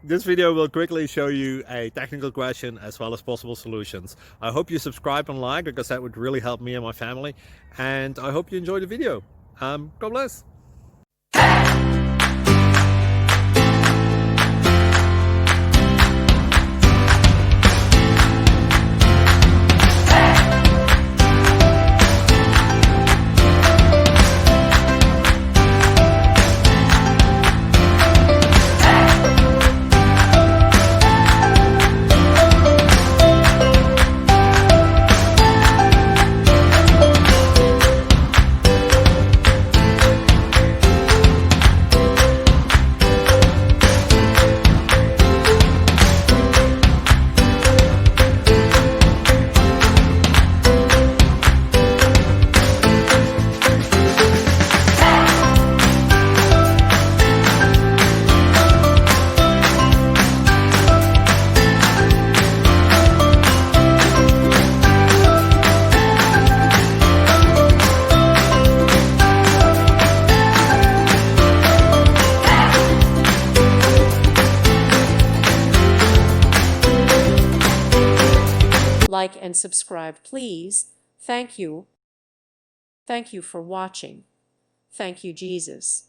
This video will quickly show you a technical question as well as possible solutions. I hope you subscribe and like, because that would really help me and my family. And I hope you enjoy the video. God bless. Like and subscribe, please. Thank you. Thank you for watching. Thank you, Jesus.